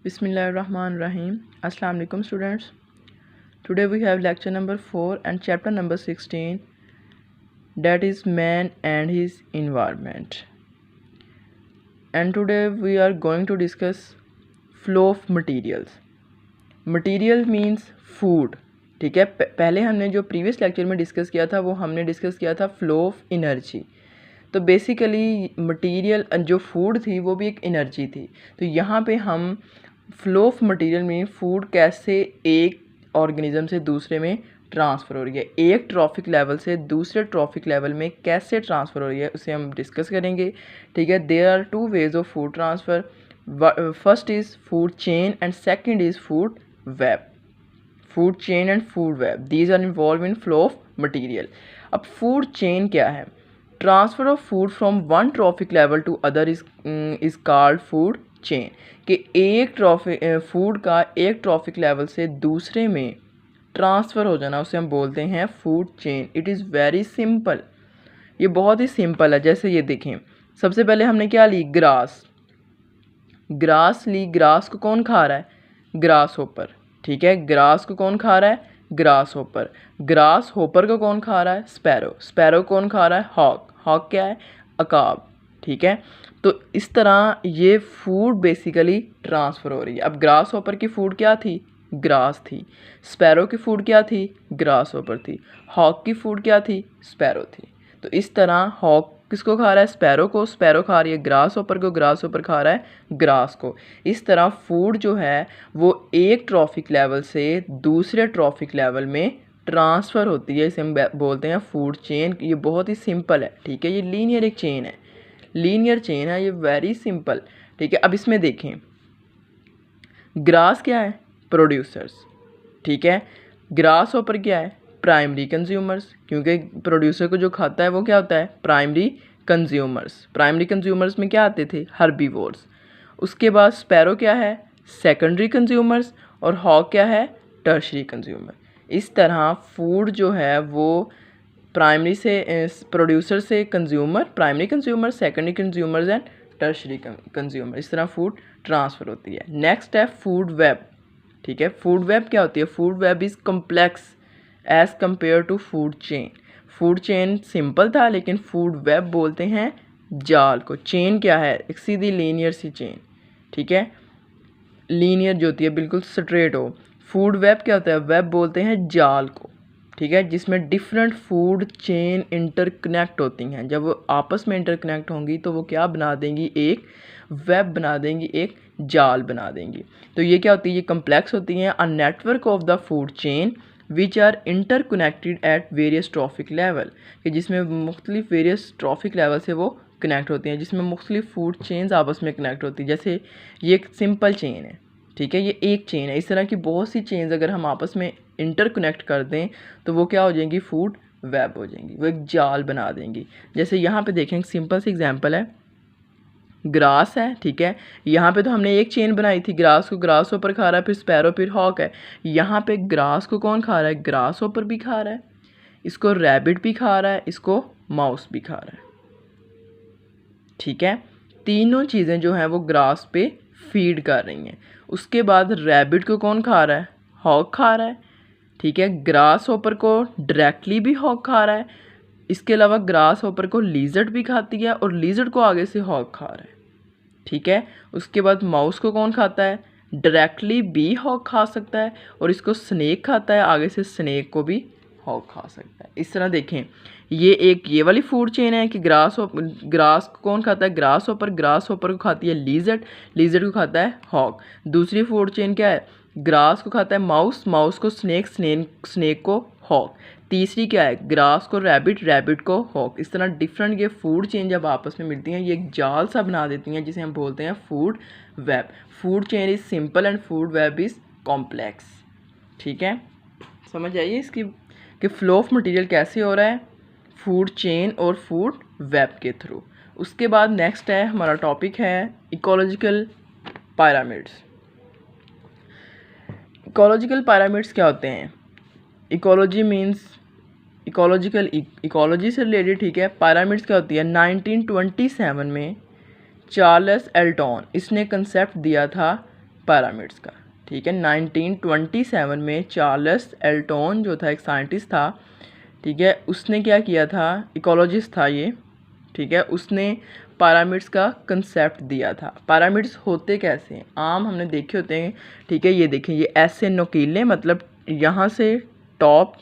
Bismillahirrahmanirrahim. Assalamu alaikum students. Today we have lecture number 4 and chapter number 16, that is man and his environment. And today we are going to discuss flow of materials. Material means food. ठीक है, पहले हमने जो previous lecture में discuss किया था वो हमने डिस्कस किया था फ्लो ऑफ एनर्जी। तो बेसिकली मटेरियल जो फूड थी वो भी एक एनर्जी थी। तो यहाँ पे हम फ्लो ऑफ मटेरियल में फूड कैसे एक ऑर्गेनिज्म से दूसरे में ट्रांसफ़र हो रही है, एक ट्रॉफिक लेवल से दूसरे ट्रॉफिक लेवल में कैसे ट्रांसफ़र हो रही है, उसे हम डिस्कस करेंगे। ठीक है, there are two ways of food transfer. First is food chain and second is food web. Food chain and food web, these are involve in flow of material. अब फूड चेन क्या है? Transfer of food from one trophic level to other is called food chain. कि एक food का एक trophic level से दूसरे में ट्रांसफ़र हो जाना उसे हम बोलते हैं food chain. It is very simple, ये बहुत ही सिंपल है। जैसे ये देखें, सबसे पहले हमने क्या ली? ग्रास ली। ग्रास को कौन खा रहा है? Grass hopper. ठीक है, ग्रास को कौन खा रहा है? Grass hopper. ग्रास होपर को कौन खा रहा है? स्पैरो कौन खा रहा है? हॉक क्या है? अकाब। ठीक है, तो इस तरह ये फूड बेसिकली ट्रांसफ़र हो रही है। अब ग्रास होपर की फूड क्या थी? ग्रास थी। स्पैरो की फूड क्या थी? ग्रास होपर थी। हॉक की फूड क्या थी? स्पैरो थी। तो इस तरह हॉक किसको खा रहा है? स्पैरो को। स्पैरो खा रही है ग्रास होपर को। ग्रास होपर खा रहा है ग्रास को। इस तरह फूड जो है वो एक ट्रॉफिक लेवल से दूसरे ट्रॉफिक लेवल में ट्रांसफ़र होती है। इसे हम बोलते हैं फूड चेन। ये बहुत ही सिंपल है। ठीक है, ये लीनियर एक चेन है, लीनियर चेन है, ये वेरी सिंपल। ठीक है, अब इसमें देखें, ग्रास क्या है? प्रोड्यूसर्स। ठीक है, ग्रास होपर क्या है? प्राइमरी कंज्यूमर्स, क्योंकि प्रोड्यूसर को जो खाता है वो क्या होता है? Primary consumers. प्राइमरी कंज्यूमर्स में क्या आते थे? हर्बीवोर्स। उसके बाद स्पैरो क्या है? Secondary consumers. और हॉक क्या है? Tertiary consumer. इस तरह फूड जो है वो प्राइमरी से प्रोड्यूसर से consumer, primary consumer, secondary consumers and tertiary consumer, इस तरह फूड ट्रांसफ़र होती है। नेक्स्ट है फूड वेब। ठीक है, फूड वेब क्या होती है? Food web is complex as compare to food chain. Food chain simple था, लेकिन फूड वेब बोलते हैं जाल को। चेन क्या है? एक सीधी लीनियर सी चेन। ठीक है, लीनियर जो होती है बिल्कुल स्ट्रेट हो। फूड वेब क्या होता है? वेब बोलते हैं जाल को। ठीक है, जिसमें डिफरेंट फूड चेन इंटरकनेक्ट होती हैं। जब वो आपस में इंटरकनेक्ट होंगी तो वो क्या बना देंगी? एक वेब बना देंगी, एक जाल बना देंगी। तो ये क्या होती है? ये कम्प्लेक्स होती हैं। A network of the food chain which are interconnected at various trophic level, कि जिसमें मुख्तलिफ वेरियस ट्रॉफिक लेवल से वो कनेक्ट होती हैं, जिसमें मुख्तलिफ फूड चेन्स आपस में कनेक्ट होती हैं। जैसे ये एक सिंपल चेन है। ठीक है, ये एक चेन है। इस तरह की बहुत सी चेन्स अगर हम आपस में इंटरकनेक्ट कर दें तो वो क्या हो जाएंगी? फूड वेब हो जाएंगी, वो एक जाल बना देंगी। जैसे यहाँ पे देखें, सिंपल सी एग्जांपल है, ग्रास है। ठीक है, यहाँ पे तो हमने एक चेन बनाई थी, ग्रास को ग्रास होपर खा रहा है, फिर स्पैरो, फिर हॉक है। यहाँ पे ग्रास को कौन खा रहा है? ग्रास होपर भी खा रहा है, इसको रैबिट भी खा रहा है, इसको माउस भी खा रहा है। ठीक है, तीनों चीज़ें जो हैं वो ग्रास पे फीड कर रही हैं। उसके बाद रैबिट को कौन खा रहा है? हॉक खा रहा है। ठीक है, ग्रास होपर को डायरेक्टली भी हॉक खा रहा है। इसके अलावा ग्रास होपर को लीजर्ड भी खाती है और लीजर्ड को आगे से हॉक खा रहा है। ठीक है, उसके बाद माउस को कौन खाता है? डायरेक्टली भी हॉक खा सकता है और इसको स्नेक खाता है, आगे से स्नेक को भी हॉक खा सकता है। इस तरह देखें, ये वाली फूड चेन है कि ग्रास को कौन खाता है? ग्रास होपर को खाती है लीजर्ड को खाता है हॉक। दूसरी फूड चेन क्या है? ग्रास को खाता है माउस को स्नेक को हॉक। तीसरी क्या है? ग्रास को रैबिट को हॉक। इस तरह डिफरेंट ये फूड चेन जब आपस में मिलती हैं ये एक जाल सा बना देती हैं, जिसे हम बोलते हैं food web. Food chain is simple and food web is complex. ठीक है, समझ आइए इसकी कि फ्लो ऑफ मटेरियल कैसे हो रहा है फूड चेन और फूड वेब के थ्रू। उसके बाद नेक्स्ट है हमारा टॉपिक है इकोलॉजिकल पिरामिड्स। इकोलॉजिकल पिरामिड्स क्या होते हैं? इकोलॉजी मीन्स इकोलॉजी से रिलेटेड। ठीक है, पिरामिड्स क्या होती है? 1927 में चार्ल्स एल्टन इसने कंसेप्ट दिया था पैरामिड्स का। ठीक है, 1927 में चार्ल्स एल्टन जो था, एक साइंटिस्ट था, ठीक है, उसने क्या किया था, इकोलॉजिस्ट था ये, ठीक है, उसने पैरामिड्स का कंसेप्ट दिया था। पैरामिड्स होते कैसे हैं, आम हमने देखे होते हैं, ठीक है, ये देखें, ये ऐसे नुकीले, मतलब यहाँ से टॉप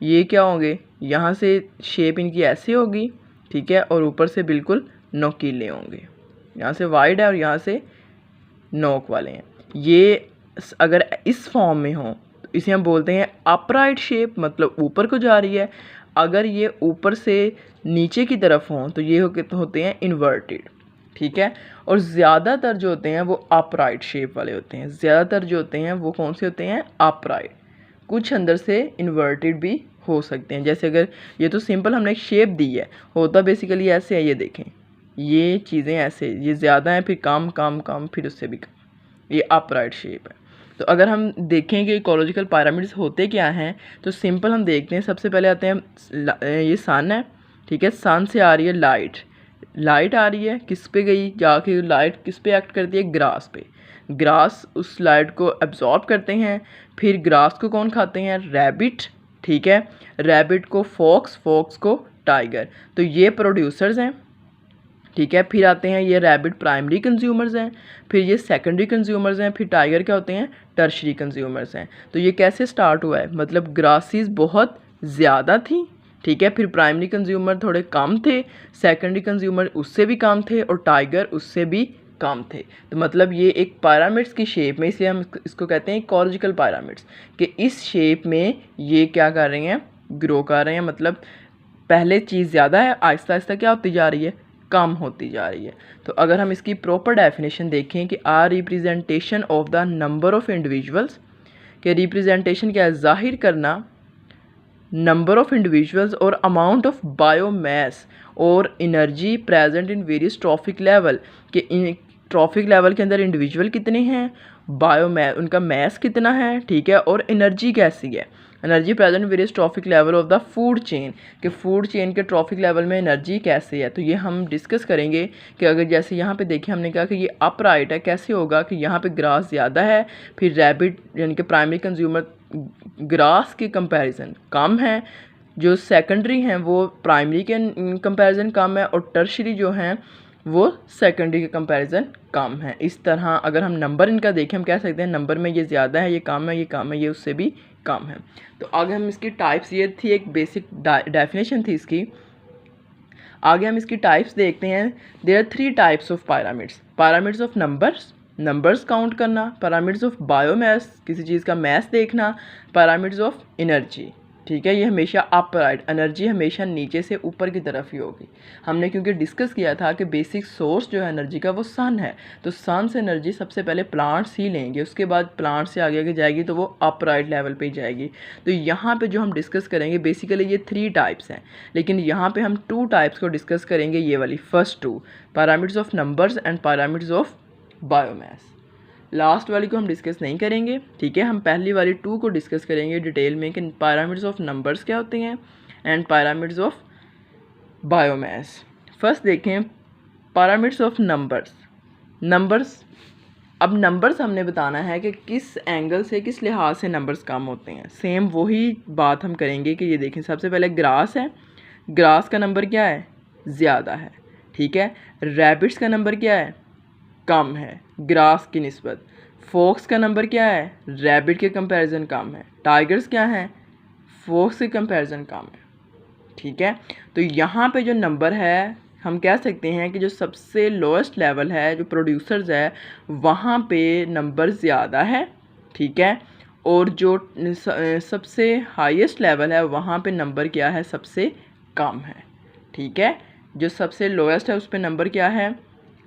ये क्या होंगे, यहाँ से शेप इनकी ऐसे होगी, ठीक है, और ऊपर से बिल्कुल नुकीले होंगे, यहाँ से वाइड है और यहाँ से नोक वाले हैं। ये अगर इस फॉर्म में हो तो इसे हम बोलते हैं अपराइट शेप, मतलब ऊपर को जा रही है। अगर ये ऊपर से नीचे की तरफ हों तो ये होते हैं इन्वर्टेड। ठीक है, और ज़्यादातर जो होते हैं वो अपराइट शेप वाले होते हैं। ज़्यादातर जो होते हैं वो कौन से होते हैं, अपराइट। कुछ अंदर से इन्वर्टेड भी हो सकते हैं, जैसे अगर ये तो सिंपल हमने एक शेप दी है, होता बेसिकली ऐसे है, ये देखें, ये चीज़ें ऐसे, ये ज़्यादा हैं, फिर कम कम कम, फिर उससे भी कम, ये अपराइट शेप है। तो अगर हम देखें कि इकोलॉजिकल पिरामिड्स होते क्या हैं, तो सिंपल हम देखते हैं। सबसे पहले आते हैं, ये सन है, ठीक है, सन से आ रही है लाइट, लाइट आ रही है, किस पे गई, जाके लाइट किस पे एक्ट करती है, ग्रास पे। ग्रास उस लाइट को एब्जॉर्ब करते हैं, फिर ग्रास को कौन खाते हैं, रैबिट, ठीक है, रैबिट को फॉक्स, फॉक्स को टाइगर। तो ये प्रोड्यूसर्स हैं, ठीक है। फिर आते हैं ये रैबिट प्राइमरी कंज्यूमर्स हैं, फिर ये सेकेंडरी कंज्यूमर्स हैं, फिर टाइगर क्या होते हैं, टर्शरी कंज्यूमर्स हैं। तो ये कैसे स्टार्ट हुआ है, मतलब ग्रासेस बहुत ज़्यादा थी, ठीक है, फिर प्राइमरी कंज्यूमर थोड़े कम थे, सेकेंडरी कंज्यूमर उससे भी कम थे, और टाइगर उससे भी कम थे। तो मतलब ये एक पिरामिड्स की शेप में, इसलिए हम इसको कहते हैं इकोलॉजिकल पिरामिड्स, कि इस शेप में ये क्या कर रहे हैं, ग्रो कर रहे हैं। मतलब पहले चीज़ ज़्यादा है, आहिस्ता आहिस्ता क्या होती जा रही है, कम होती जा रही है। तो अगर हम इसकी प्रॉपर डेफिनेशन देखें कि are representation of the number of individuals, के रिप्रेजेंटेशन क्या है, जाहिर करना नंबर ऑफ इंडिविजुअल्स और अमाउंट ऑफ बायोमास और energy present in various trophic level, के इन ट्रॉफिक लेवल के अंदर इंडिविजुअल कितने हैं, बायोमास उनका मास कितना है, ठीक है, और एनर्जी कैसी है, energy present various trophic level of the food chain, कि फूड चेन के ट्रॉफिक लेवल में एनर्जी कैसे है। तो ये हम डिस्कस करेंगे कि अगर जैसे यहाँ पे देखें, हमने कहा कि ये अपराइट है, कैसे होगा कि यहाँ पे ग्रास ज़्यादा है, फिर रैबिट यानी कि प्राइमरी कंज्यूमर ग्रास के कंपैरिजन कम है, जो सेकेंडरी हैं वो प्राइमरी के कंपैरिजन कम है, और टर्शरी जो हैं वो सेकेंडरी के कंपैरिजन कम है। इस तरह अगर हम नंबर इनका देखें, हम कह सकते हैं नंबर में ये ज़्यादा है, ये कम है, ये कम है, ये उससे भी कम है। तो आगे हम इसकी टाइप्स, ये थी एक बेसिक डेफिनेशन थी इसकी। आगे हम इसकी टाइप्स देखते हैं। There are 3 types of pyramids, pyramids of numbers, numbers count करना, पिरामिड्स ऑफ बायोमास, किसी चीज़ का मास देखना, पिरामिड्स ऑफ एनर्जी, ठीक है, ये हमेशा अपराइट, एनर्जी हमेशा नीचे से ऊपर की तरफ ही होगी। हमने क्योंकि डिस्कस किया था कि बेसिक सोर्स जो है एनर्जी का वो सन है, तो सन से एनर्जी सबसे पहले प्लांट्स ही लेंगे, उसके बाद प्लांट से आगे जाएगी तो वो अपराइट लेवल पे ही जाएगी। तो यहाँ पे जो हम डिस्कस करेंगे बेसिकली ये 3 टाइप्स हैं, लेकिन यहाँ पे हम 2 टाइप्स को डिस्कस करेंगे, ये वाली first 2, pyramids of numbers and pyramids of biomass. Last वाली को हम डिस्कस नहीं करेंगे, ठीक है, हम पहली वाली 2 को डिस्कस करेंगे डिटेल में कि पिरामिड्स ऑफ नंबर्स क्या होते हैं and pyramids of biomass. First देखें पिरामिड्स ऑफ नंबर्स। नंबर्स, अब नंबर्स हमने बताना है कि किस एंगल से, किस लिहाज से नंबर्स कम होते हैं। सेम वही बात हम करेंगे कि ये देखें, सबसे पहले ग्रास है, ग्रास का नंबर क्या है, ज़्यादा है, ठीक है। रैबिट्स का नंबर क्या है, कम है ग्रास की निस्बत। फॉक्स का नंबर क्या है, रैबिट के कंपैरिजन कम है। टाइगर्स क्या है, फॉक्स के कंपैरिजन कम है, ठीक है। तो यहाँ पे जो नंबर है, हम कह सकते हैं कि जो सबसे लोएस्ट लेवल है, जो प्रोड्यूसर्स है, वहाँ पे नंबर ज़्यादा है, ठीक है, और जो सबसे हाईएस्ट लेवल है वहाँ पे नंबर क्या है, सबसे कम है, ठीक है। जो सबसे लोएस्ट है उस पर नंबर क्या है,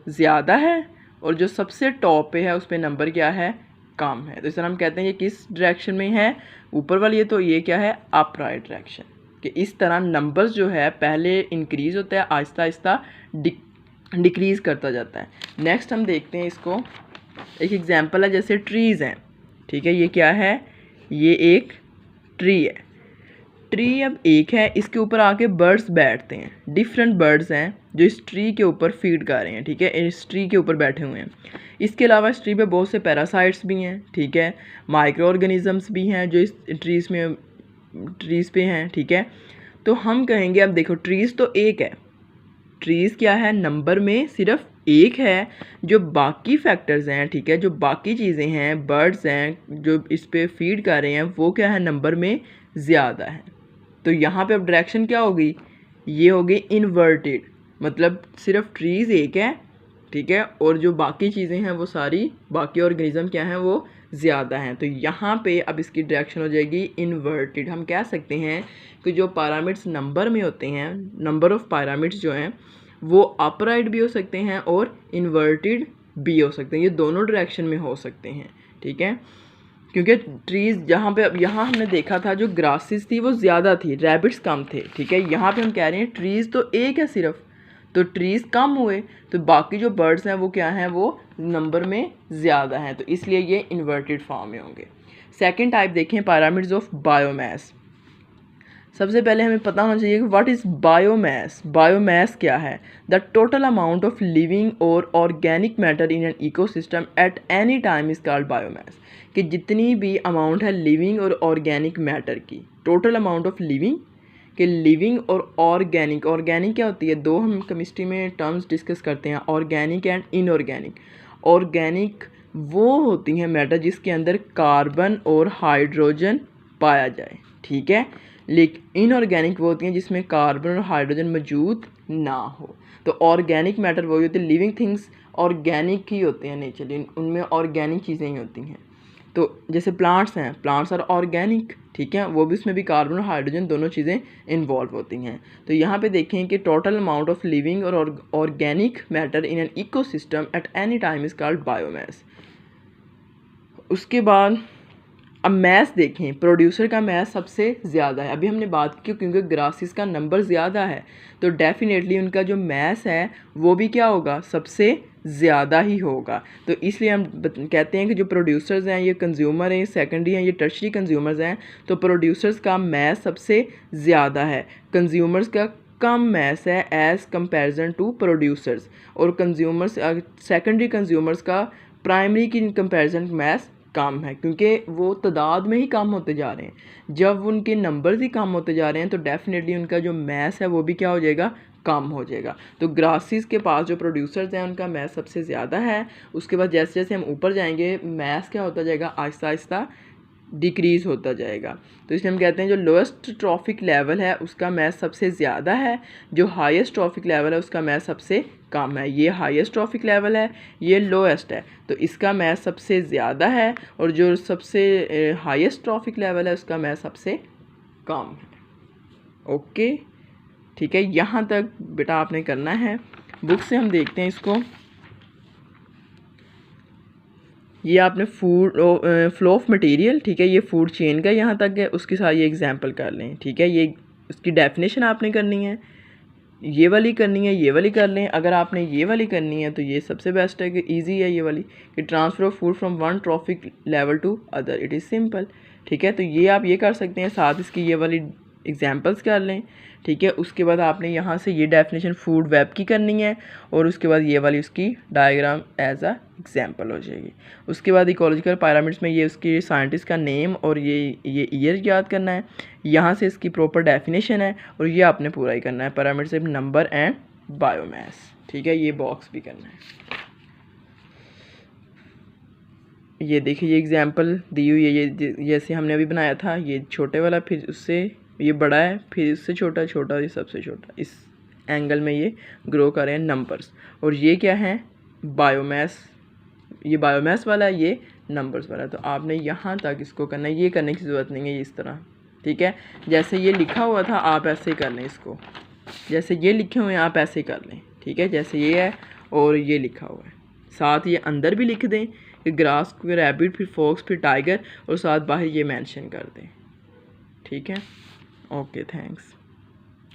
ज़्यादा है, और जो सबसे टॉप पे है उस पर नंबर क्या है, कम है। तो इस तरह हम कहते हैं ये किस डायरेक्शन में है, ऊपर वाली है, तो ये क्या है, अपराइट डायरेक्शन। कि इस तरह नंबर्स जो है पहले इंक्रीज़ होता है, आहिस्ता आहिस्ता डिक्रीज़ करता जाता है। नेक्स्ट हम देखते हैं इसको, एक एग्जांपल है, जैसे ट्रीज़ हैं, ठीक है, ये क्या है, ये एक ट्री है। ट्री अब एक है, इसके ऊपर आके बर्ड्स बैठते हैं, डिफरेंट बर्ड्स हैं जो इस ट्री के ऊपर फीड कर रहे हैं, ठीक है, इस ट्री के ऊपर बैठे हुए हैं। इसके अलावा इस ट्री पे बहुत से पैरासाइट्स भी हैं, ठीक है, माइक्रो ऑर्गेनिजम्स भी हैं जो इस ट्रीज़ पे हैं, ठीक है। तो हम कहेंगे, अब देखो ट्रीज़ तो एक है, ट्रीज़ क्या है, नंबर में सिर्फ एक है, जो बाकी फैक्टर्स हैं, ठीक है, जो बाकी चीज़ें हैं, बर्ड्स हैं जो इस पे फीड कर रहे हैं, वो क्या है, नंबर में ज़्यादा है। तो यहाँ पे अब डायरेक्शन क्या होगी, ये होगी इन्वर्टेड, मतलब सिर्फ ट्रीज़ एक है, ठीक है, और जो बाकी चीज़ें हैं वो सारी, बाकी ऑर्गेनिज्म क्या हैं वो ज़्यादा हैं। तो यहाँ पे अब इसकी डायरेक्शन हो जाएगी इन्वर्टेड। हम कह सकते हैं कि जो पिरामिड्स नंबर में होते हैं, नंबर ऑफ़ पिरामिड्स जो हैं वो अपराइट भी हो सकते हैं और इन्वर्टेड भी हो सकते हैं, ये दोनों डायरेक्शन में हो सकते हैं, ठीक है। क्योंकि ट्रीज़ जहाँ पे, अब यहाँ हमने देखा था जो ग्रासेस थी वो ज़्यादा थी, रैबिट्स कम थे, ठीक है। यहाँ पे हम कह रहे हैं ट्रीज़ तो एक है सिर्फ, तो ट्रीज़ कम हुए, तो बाकी जो बर्ड्स हैं वो क्या हैं, वो नंबर में ज़्यादा हैं, तो इसलिए ये इन्वर्टेड फॉर्म में होंगे। सेकंड टाइप देखें, पिरामिड्स ऑफ बायोमास। सबसे पहले हमें पता होना चाहिए कि व्हाट इज़ बायोमास। बायोमास क्या है, the total amount of living और organic matter in an ecosystem at any time is called biomass. कि जितनी भी अमाउंट है लिविंग और ऑर्गेनिक मैटर की, टोटल अमाउंट ऑफ लिविंग, कि लिविंग और ऑर्गेनिक, ऑर्गेनिक क्या होती है, दो हम केमिस्ट्री में टर्म्स डिस्कस करते हैं, ऑर्गेनिक एंड इनऑर्गेनिक। ऑर्गेनिक वो होती हैं मैटर जिसके अंदर कार्बन और हाइड्रोजन पाया जाए, ठीक है, लेकिन इनऑर्गेनिक वो होती हैं जिसमें कार्बन और हाइड्रोजन मौजूद ना हो। तो ऑर्गेनिक मैटर वही होती है, लिविंग थिंग्स ऑर्गेनिक ही होते हैं नेचुरली, उनमें ऑर्गेनिक चीज़ें ही होती हैं। तो जैसे प्लांट्स हैं, प्लांट्स आर ऑर्गेनिक, ठीक है, वो भी उसमें भी कार्बन और हाइड्रोजन दोनों चीज़ें इन्वॉल्व होती हैं। तो यहाँ पे देखें कि टोटल अमाउंट ऑफ लिविंग और organic matter in an ecosystem at any time is called biomass. उसके बाद अब मैस देखें, प्रोड्यूसर का मैस सबसे ज़्यादा है। अभी हमने बात की क्योंकि ग्रासेस का नंबर ज़्यादा है तो डेफिनेटली उनका जो मैस है वो भी क्या होगा, सबसे ज़्यादा ही होगा। तो इसलिए हम कहते हैं कि जो प्रोड्यूसर्स हैं ये कंज्यूमर हैं, सेकेंडरी हैं, ये टर्शरी कंज्यूमर्स हैं। तो प्रोड्यूसर्स का मैस सबसे ज़्यादा है, कंज्यूमर्स का कम मैस है एज़ कंपैरिजन टू प्रोड्यूसर्स, और कंज्यूमर्स सेकेंडरी कंज्यूमर्स का प्राइमरी की कंपैरिजन मैस कम है, क्योंकि वो तादाद में ही कम होते जा रहे हैं। जब उनके नंबर्स ही कम होते जा रहे हैं तो डेफिनेटली उनका जो मैस है वो भी क्या हो जाएगा, कम हो जाएगा। तो ग्रासेस के पास जो प्रोड्यूसर्स हैं उनका मैस सबसे ज़्यादा है। उसके बाद जैसे जैसे हम ऊपर जाएंगे मैस क्या होता जाएगा, आहिस्ता आहिस्ता डिक्रीज़ होता जाएगा। तो इसलिए हम कहते हैं जो लोएस्ट ट्रॉफिक लेवल है उसका मैस सबसे ज़्यादा है, जो हाईएस्ट ट्रॉफिक लेवल है उसका मैस सबसे कम है। ये हाईएस्ट ट्रॉफिक लेवल है, ये लोएस्ट है, तो इसका मैस सबसे ज़्यादा है, और जो सबसे हाईएस्ट ट्रॉफिक लेवल है उसका मैस सबसे कम है। ओके, ठीक है, यहाँ तक बेटा आपने करना है। बुक से हम देखते हैं इसको। ये आपने फूड फ्लो ऑफ मटेरियल, ठीक है, ये फूड चेन का यहाँ तक है, उसकी सारी एग्जांपल कर लें, ठीक है। ये उसकी डेफिनेशन आपने करनी है, ये वाली करनी है, ये वाली कर लें। अगर आपने ये वाली करनी है तो ये सबसे बेस्ट है कि इजी है ये वाली, कि transfer of food from one trophic level to other, it is simple, ठीक है। तो ये आप ये कर सकते हैं, साथ इसकी ये वाली एग्जांपल्स कर लें, ठीक है। उसके बाद आपने यहाँ से ये डेफिनेशन फूड वेब की करनी है, और उसके बाद ये वाली उसकी डायग्राम एज अ एग्जांपल हो जाएगी। उसके बाद इकोलॉजिकल पिरामिड्स में ये उसके साइंटिस्ट का नेम और ये ईयर याद करना है। यहाँ से इसकी प्रॉपर डेफिनेशन है, और ये आपने पूरा ही करना है, पिरामिड से नंबर एंड बायोमास, ठीक है। ये बॉक्स भी करना है। ये देखिए ये एग्जांपल दी हुई है, ये जैसे हमने अभी बनाया था, ये छोटे वाला, फिर उससे ये बड़ा है, फिर इससे छोटा, छोटा, ये सबसे छोटा, इस एंगल में ये ग्रो कर रहे हैं नंबर्स। और ये क्या है, बायोमास, ये बायोमास वाला है, ये नंबर्स वाला है। तो आपने यहाँ तक इसको करना है, ये करने की ज़रूरत नहीं है, ये इस तरह, ठीक है। जैसे ये लिखा हुआ था आप ऐसे ही कर लें इसको, जैसे ये लिखे हुए हैं आप ऐसे ही कर लें, ठीक है। जैसे ये है और ये लिखा हुआ है, साथ ये अंदर भी लिख दें कि ग्रास, फिर रैबिट, फिर फॉक्स, फिर टाइगर, और साथ बाहर ये मेंशन कर दें, ठीक है। Okay, thanks.